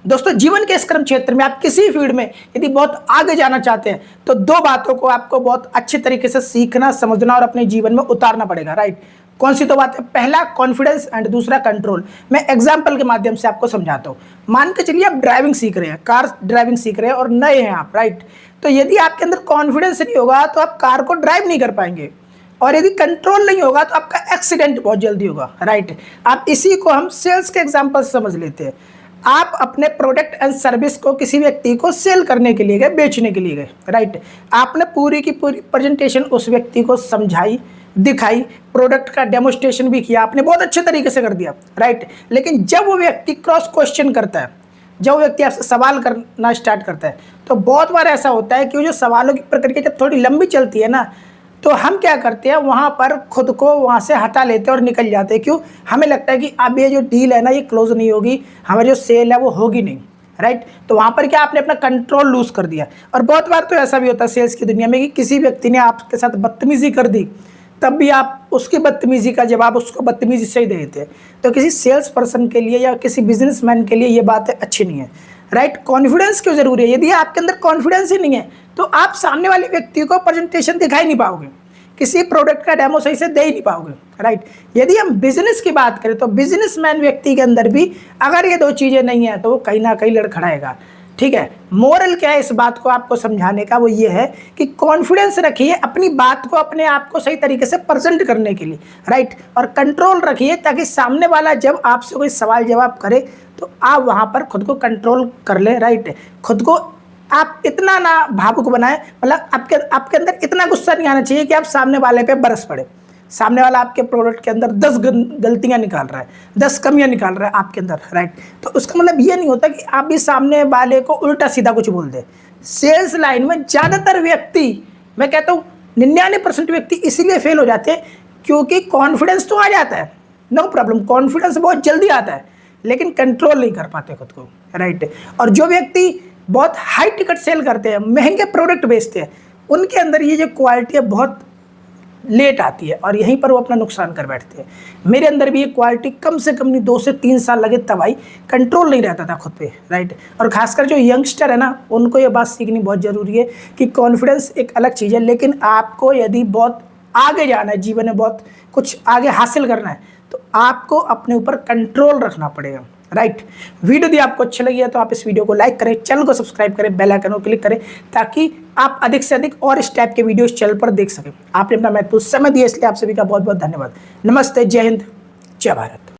दोस्तों जीवन के इस कर्म क्षेत्र में आप किसी फील्ड में यदि बहुत आगे जाना चाहते हैं तो दो बातों को आपको बहुत अच्छे तरीके से सीखना, समझना और अपने जीवन में उतारना पड़ेगा, राइट। कौन सी तो बात है? पहला कॉन्फिडेंस एंड दूसरा कंट्रोल। मैं एग्जांपल के माध्यम से आपको समझाता हूँ। मान के चलिए आप ड्राइविंग सीख रहे हैं, कार ड्राइविंग सीख रहे हैं और नए हैं आप, राइट। तो यदि आपके अंदर कॉन्फिडेंस नहीं होगा तो आप कार को ड्राइव नहीं कर पाएंगे, और यदि कंट्रोल नहीं होगा तो आपका एक्सीडेंट बहुत जल्दी होगा, राइट। आप इसी को हम सेल्स के एग्जांपल से समझ लेते हैं। आप अपने प्रोडक्ट एंड सर्विस को किसी व्यक्ति को सेल करने के लिए गए, बेचने के लिए गए, राइट। आपने पूरी की पूरी प्रेजेंटेशन उस व्यक्ति को समझाई, दिखाई, प्रोडक्ट का डेमोस्ट्रेशन भी किया, आपने बहुत अच्छे तरीके से कर दिया, राइट। लेकिन जब वो व्यक्ति क्रॉस क्वेश्चन करता है, जब वो व्यक्ति आपसे सवाल करना स्टार्ट करता है, तो बहुत बार ऐसा होता है कि वो जो सवालों की प्रक्रिया जब थोड़ी लंबी चलती है ना, तो हम क्या करते हैं, वहाँ पर खुद को वहाँ से हटा लेते हैं और निकल जाते हैं। क्यों? हमें लगता है कि अब ये जो डील है ना, ये क्लोज नहीं होगी, हमारी जो सेल है वो होगी नहीं, राइट। तो वहाँ पर क्या आपने अपना कंट्रोल लूज कर दिया। और बहुत बार तो ऐसा भी होता है सेल्स की दुनिया में कि किसी व्यक्ति ने आपके साथ बदतमीजी कर दी, तब भी आप उसकी बदतमीजी का जवाब उसको बदतमीजी से ही दे देते हैं। तो किसी सेल्स पर्सन के लिए या किसी बिजनेसमैन के लिए ये बातें अच्छी नहीं है, राइट। कॉन्फिडेंस क्यों जरूरी है? यदि आपके अंदर कॉन्फिडेंस ही नहीं है तो आप सामने वाले व्यक्ति को प्रेजेंटेशन दिखाई नहीं पाओगे, किसी प्रोडक्ट का डेमो सही से दे ही नहीं पाओगे, राइट। यदि हम बिजनेस की बात करें तो बिजनेसमैन व्यक्ति के अंदर भी अगर ये दो चीज़ें नहीं है तो वो कहीं ना कहीं लड़खड़ाएगा, ठीक है। मोरल क्या है इस बात को आपको समझाने का? वो ये है कि कॉन्फिडेंस रखिए अपनी बात को, अपने आप को सही तरीके से प्रेजेंट करने के लिए, राइट। और कंट्रोल रखिए ताकि सामने वाला जब आपसे कोई सवाल जवाब करे तो आप वहाँ पर खुद को कंट्रोल कर ले, राइट। खुद को आप इतना ना भावुक बनाएं, मतलब आपके अंदर इतना गुस्सा नहीं आना चाहिए कि आप सामने वाले पे बरस पड़े। सामने वाला आपके प्रोडक्ट के अंदर 10 गलतियां निकाल रहा है, 10 कमियां निकाल रहा है आपके अंदर, राइट। तो उसका मतलब ये नहीं होता कि आप भी सामने वाले को उल्टा सीधा कुछ बोल दे। सेल्स लाइन में ज़्यादातर व्यक्ति, मैं कहता हूँ 99% व्यक्ति इसलिए फेल हो जाते हैं क्योंकि कॉन्फिडेंस तो आ जाता है, नो प्रॉब्लम, कॉन्फिडेंस बहुत जल्दी आता है, लेकिन कंट्रोल नहीं कर पाते खुद को, राइट। और जो व्यक्ति बहुत हाई टिकट सेल करते हैं, महंगे प्रोडक्ट बेचते हैं, उनके अंदर ये जो क्वालिटी है बहुत लेट आती है और यहीं पर वो अपना नुकसान कर बैठते हैं। मेरे अंदर भी ये क्वालिटी कम से कम नहीं 2 से 3 साल लगे तब आई, कंट्रोल नहीं रहता था खुद पे, राइट। और खासकर जो यंगस्टर है ना, उनको ये बात सीखनी बहुत ज़रूरी है कि कॉन्फिडेंस एक अलग चीज़ है, लेकिन आपको यदि बहुत आगे जाना है, जीवन में बहुत कुछ आगे हासिल करना है, तो आपको अपने ऊपर कंट्रोल रखना पड़ेगा, राइट। वीडियो यदि आपको अच्छी लगी है तो आप इस वीडियो को लाइक करें, चैनल को सब्सक्राइब करें, बेल आइकन को क्लिक करें ताकि आप अधिक से अधिक और इस टाइप के वीडियो इस चैनल पर देख सकें। आपने अपना महत्वपूर्ण समय दिया इसलिए आप सभी का बहुत बहुत धन्यवाद। नमस्ते, जय हिंद, जय भारत।